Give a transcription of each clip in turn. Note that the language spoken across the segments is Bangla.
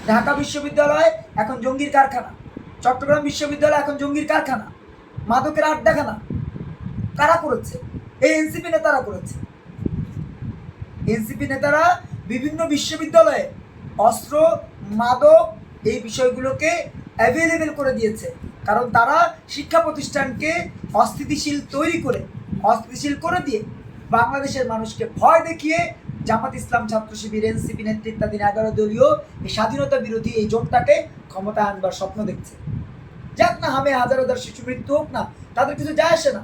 ঢাকা বিশ্ববিদ্যালয় এখন জঙ্গির কারখানা, চট্টগ্রাম বিশ্ববিদ্যালয় এখন জঙ্গির কারখানা, মাদকের আড্ডাখানা। কারা করেছে? এই এনসিপি নেতারা করেছে। এনসিপি নেতারা বিভিন্ন বিশ্ববিদ্যালয়ে অস্ত্র, মাদক এই বিষয়গুলোকে অ্যাভেলেবেল করে দিয়েছে, কারণ তারা শিক্ষা প্রতিষ্ঠানকে অস্থিতিশীল করে দিয়ে বাংলাদেশের মানুষকে ভয় দেখিয়ে জামাত ইসলাম, ছাত্র শিবির, এনসিপি নেতৃত্বাধীন 11 দলীয় এই স্বাধীনতা বিরোধী এই জোটটাকে ক্ষমতায় আনবার স্বপ্ন দেখছে। যাক না, হামে হাজার হাজার শিশু মৃত্যু হোক না, তাদের কিছু যায় আসে না।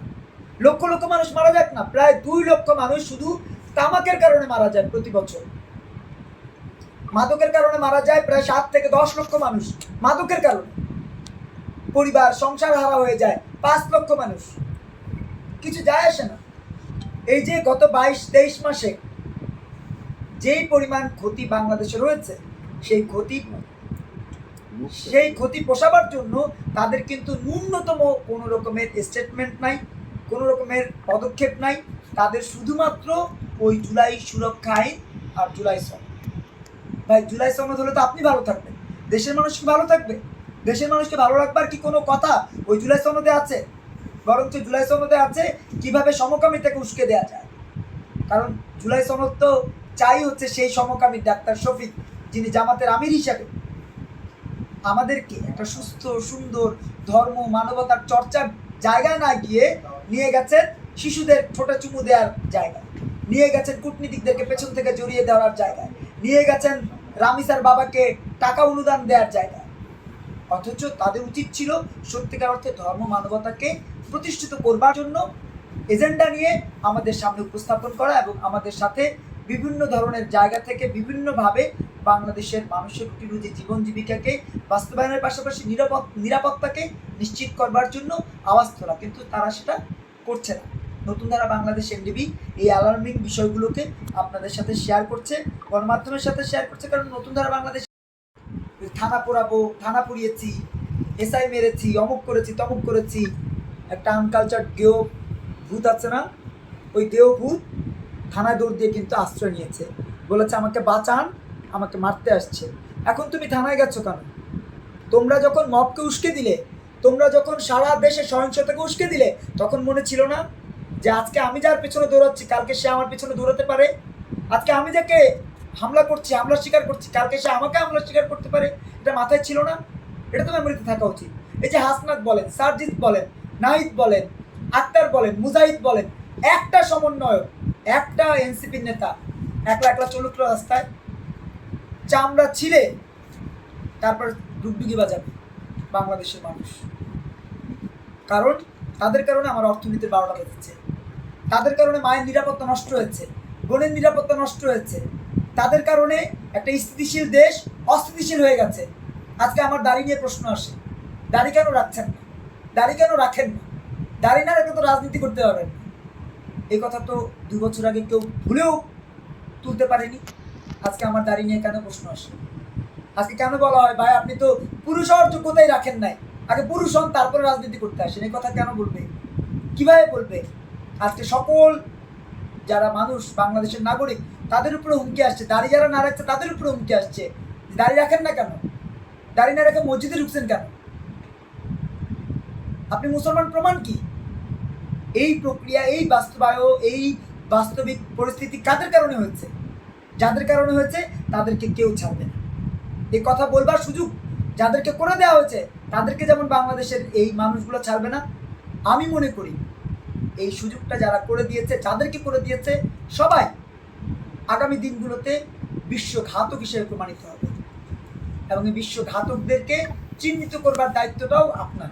লক্ষ লক্ষ মানুষ মারা যাক না, প্রায় 2 লক্ষ মানুষ শুধু তামাকের কারণে মারা যায় প্রতি বছর। মাদকের কারণে মারা যায় প্রায় 7 থেকে 10 লক্ষ মানুষ মাদকের কারণে। পরিবার সংসার হারা হয়ে যায় 5 লক্ষ মানুষ। কিছু যায় আসে না। এই যে গত 22-23 মাসে যেই পরিমাণ ক্ষতি বাংলাদেশে রয়েছে, সেই ক্ষতি পোষাবার জন্য তাদের কিন্তু ন্যূনতম কোনো রকমের স্টেটমেন্ট নাই, কোনো রকমের পদক্ষেপ নাই। তাদের শুধুমাত্র ওই জুলাই সুরক্ষা আইন আর জুলাই সনদ। ভাই, জুলাই সনদ হলে তো আপনি ভালো থাকবেন, দেশের মানুষ কি ভালো থাকবে? দেশের মানুষকে ভালো রাখবার কি কোনো কথা ওই জুলাই সনদে আছে? বরঞ্চ জুলাই সনদে আছে কিভাবে সমকামিতাকে উস্কে দেওয়া যায়। কারণ জুলাই সনদ তো চাই হচ্ছে সেই সমকামী ডাক্তার শফিক, যিনি জামাতের আমির হিসাবে আমাদেরকে একটা সুস্থ সুন্দর ধর্ম মানবতার চর্চার জায়গায় না গিয়ে নিয়ে গেছেন শিশুদের ছোটা চুমু দেওয়ার জায়গায়, নিয়ে গেছেন কূটনীতিকদেরকে পেছন থেকে জড়িয়ে দেওয়ার জায়গায়, নিয়ে গেছেন রামিসার বাবাকে টাকা অনুদান দেওয়ার জায়গায়। অথচ তাদের উচিত ছিল সত্যিকার অর্থে ধর্ম মানবতাকে প্রতিষ্ঠিত করবার জন্য এজেন্ডা নিয়ে আমাদের সামনে উপস্থাপন করা এবং আমাদের সাথে বিভিন্ন ধরনের জায়গা থেকে বিভিন্নভাবে বাংলাদেশের মানুষের রুটি জীবন জীবিকাকে বাস্তবায়নের পাশাপাশি নিরাপত্তাকে নিশ্চিত করবার জন্য আওয়াজ তোলা। কিন্তু তারা সেটা করছে না। নতুন ধারা বাংলাদেশ এনডিবি এই অ্যালার্মিং বিষয়গুলোকে আপনাদের সাথে শেয়ার করছে, গণমাধ্যমের সাথে শেয়ার করছে। কারণ নতুন ধারা বাংলাদেশ থানা পোড়াবো, থানা পুড়িয়েছি, এসআই মেরেছি, অমুক করেছি, তমুক করেছি। একটা আনকালচার গেও ভূত আছে না, ওই গেও ভূত থানায় দৌড় দিয়ে কিন্তু আশ্রয় নিয়েছে, বলেছে আমাকে বাঁচান, আমাকে মারতে আসছে। এখন তুমি থানায় গেছো কেন? তোমরা যখন মবকে উস্কে দিলে, তোমরা যখন সারা দেশে সহিংসতাকে উস্কে দিলে, তখন মনে ছিল না যে আজকে আমি যার পেছনে দৌড়াচ্ছি কালকে সে আমার পেছনে দৌড়াতে পারে? আজকে আমি যাকে হামলা করছি, হামলার শিকার করছি, কালকে সে আমাকে হামলার শিকার করতে পারে? এটা মাথায় ছিল না? এটা তো মেমোরিতে থাকা উচিত। এই যে হাসনাত বলেন, সারজিৎ বলেন, নাহিদ বলেন, আক্তার বলেন, মুজাহিদ বলেন, একটা সমন্বয়ক, একটা এনসিপির নেতা একলা একলা চলুক রাস্তায়, চামড়া ছিলে তারপর ডুগডুগি বাজাবে বাংলাদেশের মানুষ। কারণ তাদের কারণে আমার অর্থনীতির 12টা বেজেছে, তাদের কারণে মায়ের নিরাপত্তা নষ্ট হয়েছে, বোনের নিরাপত্তা নষ্ট হয়েছে, তাদের কারণে একটা স্থিতিশীল দেশ অস্থিতিশীল হয়ে গেছে। আজকে আমার দাড়ি নিয়ে প্রশ্ন আসে, দাড়ি কেন রাখছেন না, দাড়ি কেন রাখেন না? দাড়ি না রেখে তো রাজনীতি করতে পারবেন না। এই কথা তো 2 বছর আগে কেউ ভুলেও তুলতে পারেনি। আজকে আমার দাড়ি নিয়ে কেন প্রশ্ন আসে? আজকে কেন বলা হয় ভাই আপনি তো পুরুষ হওয়ার যোগ্যতাই রাখেন নাই, আগে পুরুষ হন তারপরে রাজনীতি করতে আসেন? এই কথা কেন বলবে, কিভাবে বলবে? আজকে সকল যারা মানুষ বাংলাদেশের নাগরিক তাদের উপরে হুমকি আসছে, দাড়ি যারা না রাখছে তাদের উপরে হুমকি আসছে। দাড়ি রাখেন না কেন? দাড়ি না রেখে মসজিদে ঢুকছেন কেন? আপনি মুসলমান প্রমাণ কি? এই প্রক্রিয়া, এই এই বাস্তবিক পরিস্থিতি কাদের কারণে হয়েছে? যাদের কারণে হয়েছে তাদেরকে কেউ ছাড়বে না। এই কথা বলবার সুযোগ যাদেরকে করে দেওয়া হয়েছে তাদেরকে যেমন বাংলাদেশের এই মানুষগুলো ছাড়বে না, আমি মনে করি এই সুযোগটা যারা করে দিয়েছে, যাদেরকে করে দিয়েছে, সবাই আগামী দিনগুলোতে বিশ্বঘাতক হিসেবে প্রমাণিত হবে এবং এই বিশ্বঘাতকদেরকে চিহ্নিত করবার দায়িত্বটাও আপনার।